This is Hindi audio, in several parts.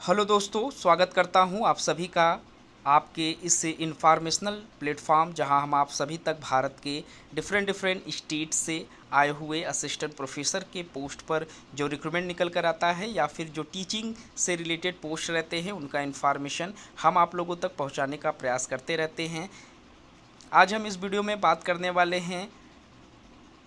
हेलो दोस्तों, स्वागत करता हूं आप सभी का आपके इस इंफॉर्मेशनल प्लेटफॉर्म जहां हम आप सभी तक भारत के डिफरेंट डिफरेंट स्टेट से आए हुए असिस्टेंट प्रोफेसर के पोस्ट पर जो रिक्रूटमेंट निकल कर आता है या फिर जो टीचिंग से रिलेटेड पोस्ट रहते हैं उनका इंफॉर्मेशन हम आप लोगों तक पहुंचाने का प्रयास करते रहते हैं। आज हम इस वीडियो में बात करने वाले हैं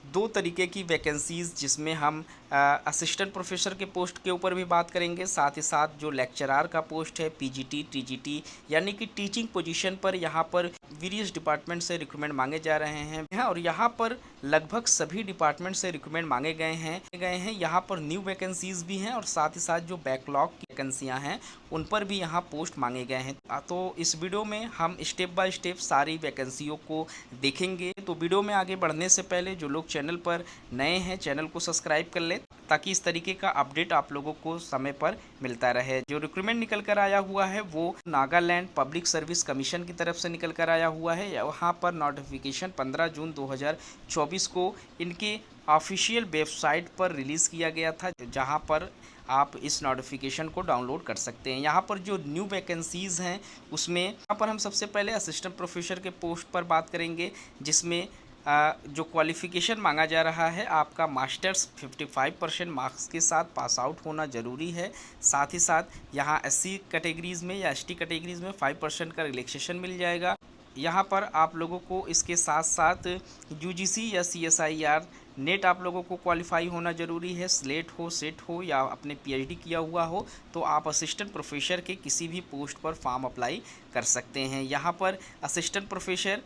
दो तरीके की वैकेंसीज़, जिसमें हम असिस्टेंट प्रोफेसर के पोस्ट के ऊपर भी बात करेंगे, साथ ही साथ जो लेक्चरार का पोस्ट है पीजीटी टीजीटी यानी कि टीचिंग पोजीशन पर यहाँ पर वेरियस डिपार्टमेंट से रिक्रूटमेंट मांगे जा रहे हैं और यहाँ पर लगभग सभी डिपार्टमेंट से रिक्रूटमेंट मांगे गए हैं। यहाँ पर न्यू वैकेंसीज़ भी हैं और साथ ही साथ जो बैकलॉग की वैकेंसियाँ हैं उन पर भी यहाँ पोस्ट मांगे गए हैं। तो इस वीडियो में हम स्टेप बाय स्टेप सारी वैकेंसियों को देखेंगे। तो वीडियो में आगे बढ़ने से पहले जो लोग चैनल पर नए हैं चैनल को सब्सक्राइब कर लें ताकि इस तरीके का अपडेट आप लोगों को समय पर मिलता रहे। जो रिक्रूटमेंट निकल कर आया हुआ है वो नागालैंड पब्लिक सर्विस कमीशन की तरफ से निकल कर आया हुआ है। वहाँ पर नोटिफिकेशन 15 जून 2024 को इनके ऑफिशियल वेबसाइट पर रिलीज़ किया गया था, जहाँ पर आप इस नोटिफिकेशन को डाउनलोड कर सकते हैं। यहाँ पर जो न्यू वैकेंसीज़ हैं उसमें यहाँ पर हम सबसे पहले असिस्टेंट प्रोफेसर के पोस्ट पर बात करेंगे, जिसमें जो क्वालिफ़िकेशन मांगा जा रहा है आपका मास्टर्स 55% मार्क्स के साथ पास आउट होना ज़रूरी है। साथ ही साथ यहाँ एससी कैटेगरीज़ में या एसटी कैटेगरीज़ में 5% का रिलैक्सेशन मिल जाएगा। यहाँ पर आप लोगों को इसके साथ साथ यूजीसी या सीएसआईआर नेट आप लोगों को क्वालिफाई होना ज़रूरी है। स्लेट हो, सेट हो या आपने पीएचडी किया हुआ हो तो आप असिस्टेंट प्रोफेसर के किसी भी पोस्ट पर फॉर्म अप्लाई कर सकते हैं। यहाँ पर असिस्टेंट प्रोफेसर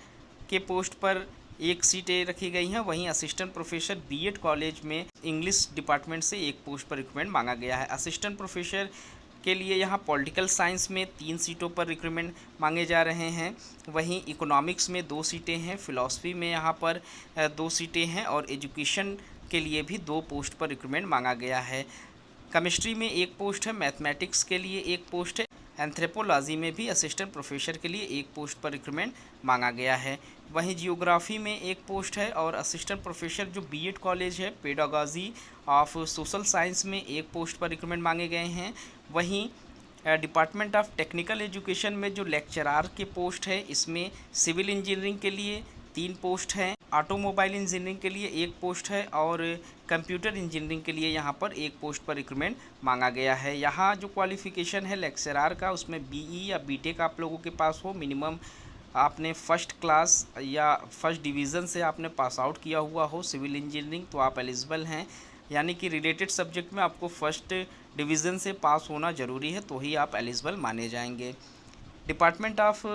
के पोस्ट पर एक सीटें रखी गई हैं। वहीं असिस्टेंट प्रोफेसर बीएड कॉलेज में इंग्लिश डिपार्टमेंट से एक पोस्ट पर रिक्रूटमेंट मांगा गया है। असिस्टेंट प्रोफेसर के लिए यहाँ पॉलिटिकल साइंस में 3 सीटों पर रिक्रूटमेंट मांगे जा रहे हैं। वहीं इकोनॉमिक्स में 2 सीटें हैं, फ़िलॉसफी में यहाँ पर 2 सीटें हैं और एजुकेशन के लिए भी 2 पोस्ट पर रिक्रूटमेंट मांगा गया है। केमिस्ट्री में 1 पोस्ट है, मैथमेटिक्स के लिए 1 पोस्ट है, एंथ्रोपोलॉजी में भी असिस्टेंट प्रोफेसर के लिए 1 पोस्ट पर रिक्रूटमेंट मांगा गया है। वहीं जियोग्राफी में 1 पोस्ट है और असिस्टेंट प्रोफेसर जो बीएड कॉलेज है पेडागॉजी ऑफ सोशल साइंस में 1 पोस्ट पर रिक्रूटमेंट मांगे गए हैं। वहीं डिपार्टमेंट ऑफ टेक्निकल एजुकेशन में जो लेक्चरार के पोस्ट है इसमें सिविल इंजीनियरिंग के लिए 3 पोस्ट हैं, ऑटोमोबाइल इंजीनियरिंग के लिए 1 पोस्ट है और कंप्यूटर इंजीनियरिंग के लिए यहाँ पर 1 पोस्ट पर रिक्रूटमेंट मांगा गया है। यहाँ जो क्वालिफ़िकेशन है लेक्चरार का उसमें बीई या बीटेक आप लोगों के पास हो, मिनिमम आपने फ़र्स्ट क्लास या फर्स्ट डिवीज़न से आपने पास आउट किया हुआ हो सिविल इंजीनियरिंग तो आप एलिजिबल हैं। यानी कि रिलेटेड सब्जेक्ट में आपको फर्स्ट डिवीज़न से पास होना ज़रूरी है तो ही आप एलिजिबल माने जाएंगे। डिपार्टमेंट ऑफ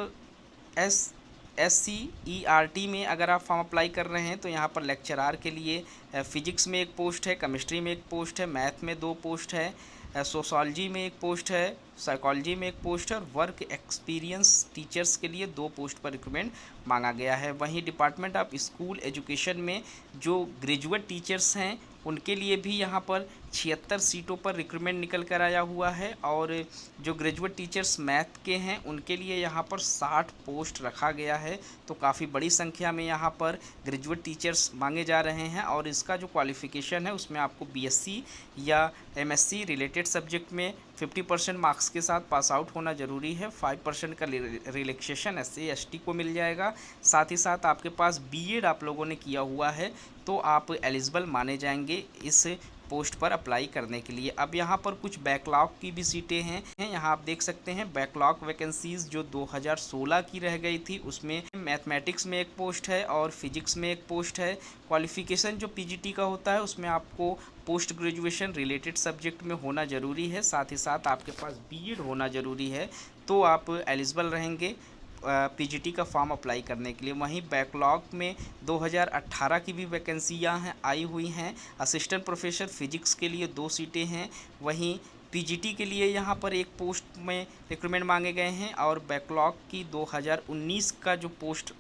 SCERT में अगर आप फॉर्म अप्लाई कर रहे हैं तो यहाँ पर लेक्चरार के लिए फ़िज़िक्स में 1 पोस्ट है, केमिस्ट्री में 1 पोस्ट है, मैथ में 2 पोस्ट है, सोशोलॉजी में 1 पोस्ट है, साइकोलॉजी में 1 पोस्ट है और वर्क एक्सपीरियंस टीचर्स के लिए 2 पोस्ट पर रिक्रूटमेंट मांगा गया है। वहीं डिपार्टमेंट ऑफ स्कूल एजुकेशन में जो ग्रेजुएट टीचर्स हैं उनके लिए भी यहाँ पर 76 सीटों पर रिक्रूटमेंट निकल कर आया हुआ है और जो ग्रेजुएट टीचर्स मैथ के हैं उनके लिए यहाँ पर 60 पोस्ट रखा गया है। तो काफ़ी बड़ी संख्या में यहाँ पर ग्रेजुएट टीचर्स मांगे जा रहे हैं और इसका जो क्वालिफ़िकेशन है उसमें आपको बीएससी या एमएससी रिलेटेड सब्जेक्ट में 50% मार्क्स के साथ पास आउट होना ज़रूरी है। 5% का रिलैक्सेशन एससी एसटी को मिल जाएगा। साथ ही साथ आपके पास बीएड आप लोगों ने किया हुआ है तो आप एलिजिबल माने जाएंगे इस पोस्ट पर अप्लाई करने के लिए। अब यहाँ पर कुछ बैकलॉग की भी सीटें हैं, यहाँ आप देख सकते हैं बैकलॉग वैकेंसीज़ जो 2016 की रह गई थी उसमें मैथमेटिक्स में 1 पोस्ट है और फिजिक्स में 1 पोस्ट है। क्वालिफ़िकेशन जो पीजीटी का होता है उसमें आपको पोस्ट ग्रेजुएशन रिलेटेड सब्जेक्ट में होना ज़रूरी है, साथ ही साथ आपके पास बीएड होना ज़रूरी है तो आप एलिजिबल रहेंगे पीजीटी का फॉर्म अप्लाई करने के लिए। वहीं बैकलॉग में 2018 की भी वैकेंसियाँ हैं आई हुई हैं। असिस्टेंट प्रोफेसर फिजिक्स के लिए 2 सीटें हैं। वहीं पीजीटी के लिए यहाँ पर 1 पोस्ट में रिक्रूटमेंट मांगे गए हैं और बैकलॉग की 2019 का जो पोस्ट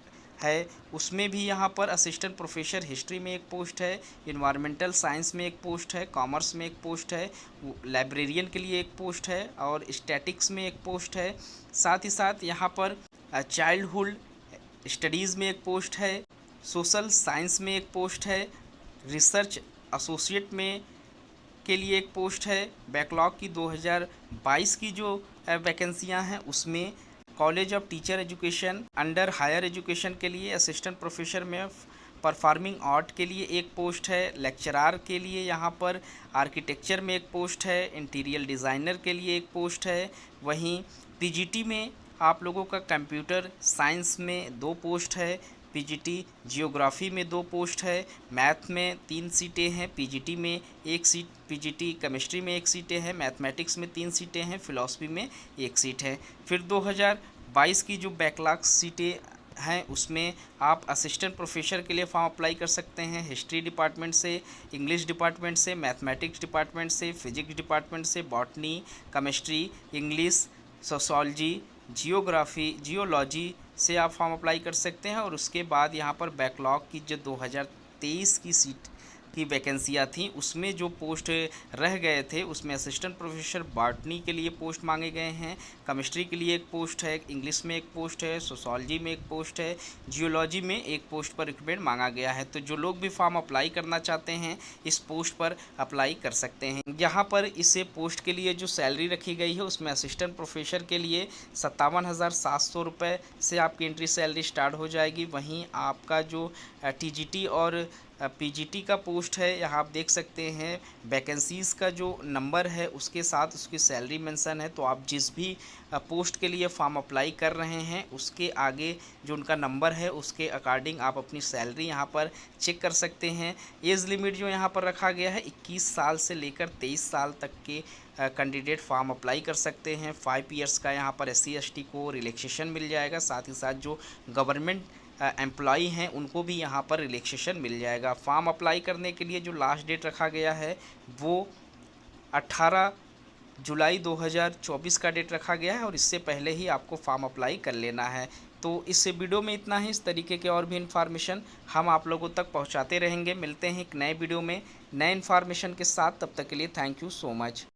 है उसमें भी यहाँ पर असिस्टेंट प्रोफेसर हिस्ट्री में 1 पोस्ट है, इन्वायरमेंटल साइंस में 1 पोस्ट है, कॉमर्स में 1 पोस्ट है, लाइब्रेरियन के लिए 1 पोस्ट है और स्टैटिक्स में 1 पोस्ट है। साथ ही साथ यहाँ पर चाइल्डहुड स्टडीज़ में 1 पोस्ट है, सोशल साइंस में 1 पोस्ट है, रिसर्च एसोसिएट में के लिए एक पोस्ट है। बैकलॉग की 2022 की जो वैकेंसियां हैं उसमें college of teacher education under higher education के लिए असिस्टेंट प्रोफेसर में परफॉर्मिंग आर्ट के लिए एक पोस्ट है। लेक्चरार के लिए यहाँ पर आर्किटेक्चर में एक पोस्ट है। इंटीरियर डिज़ाइनर के लिए एक पोस्ट है। वहीं पीजीटी में आप लोगों का कंप्यूटर साइंस में 2 पोस्ट है। पीजीटी जियोग्राफी में 2 पोस्ट है। मैथ में 3 सीटें हैं। पीजीटी में 1 सीट, पीजीटी केमिस्ट्री में 1 सीटें हैं। मैथमेटिक्स में 3 सीटें हैं। फिलॉसफी में 1 सीट है। फिर 2022 की जो बैकलॉग सीटें हैं उसमें आप असिस्टेंट प्रोफेसर के लिए फॉर्म अप्लाई कर सकते हैं। हिस्ट्री डिपार्टमेंट से, इंग्लिश डिपार्टमेंट से, मैथमेटिक्स डिपार्टमेंट से, फिजिक्स डिपार्टमेंट से, botany, chemistry, English, sociology, geology से आप फॉर्म अप्लाई कर सकते हैं। और उसके बाद यहाँ पर बैकलॉग की जो 2023 की सीट की वैकेंसियाँ थी उसमें जो पोस्ट रह गए थे उसमें असिस्टेंट प्रोफेसर बॉटनी के लिए पोस्ट मांगे गए हैं। केमिस्ट्री के लिए एक पोस्ट है। इंग्लिश में एक पोस्ट है। सोशोलॉजी में एक पोस्ट है। जियोलॉजी में एक पोस्ट पर रिक्रूटमेंट मांगा गया है। तो जो लोग भी फॉर्म अप्लाई करना चाहते हैं इस पोस्ट पर अप्लाई कर सकते हैं। यहाँ पर इसे पोस्ट के लिए जो सैलरी रखी गई है उसमें असिस्टेंट प्रोफेसर के लिए 57,700 रुपये से आपकी एंट्री सैलरी स्टार्ट हो जाएगी। वहीं आपका जो टीजीटी और पीजीटी का पोस्ट है यहाँ आप देख सकते हैं वैकेंसीज़ का जो नंबर है उसके साथ उसकी सैलरी मेंशन है। तो आप जिस भी पोस्ट के लिए फॉर्म अप्लाई कर रहे हैं उसके आगे जो उनका नंबर है उसके अकॉर्डिंग आप अपनी सैलरी यहाँ पर चेक कर सकते हैं। एज लिमिट जो यहाँ पर रखा गया है 21 साल से लेकर 23 साल तक के कैंडिडेट फॉर्म अप्लाई कर सकते हैं। 5 ईयर्स का यहाँ पर SC ST को रिलैक्सेशन मिल जाएगा। साथ ही साथ जो गवर्नमेंट एम्प्लॉई हैं उनको भी यहाँ पर रिलैक्सेशन मिल जाएगा। फॉर्म अप्लाई करने के लिए जो लास्ट डेट रखा गया है वो 18 जुलाई 2024 का डेट रखा गया है और इससे पहले ही आपको फॉर्म अप्लाई कर लेना है। तो इस वीडियो में इतना ही। इस तरीके के और भी इन्फॉर्मेशन हम आप लोगों तक पहुंचाते रहेंगे। मिलते हैं एक नए वीडियो में नए इन्फॉर्मेशन के साथ। तब तक के लिए थैंक यू सो मच।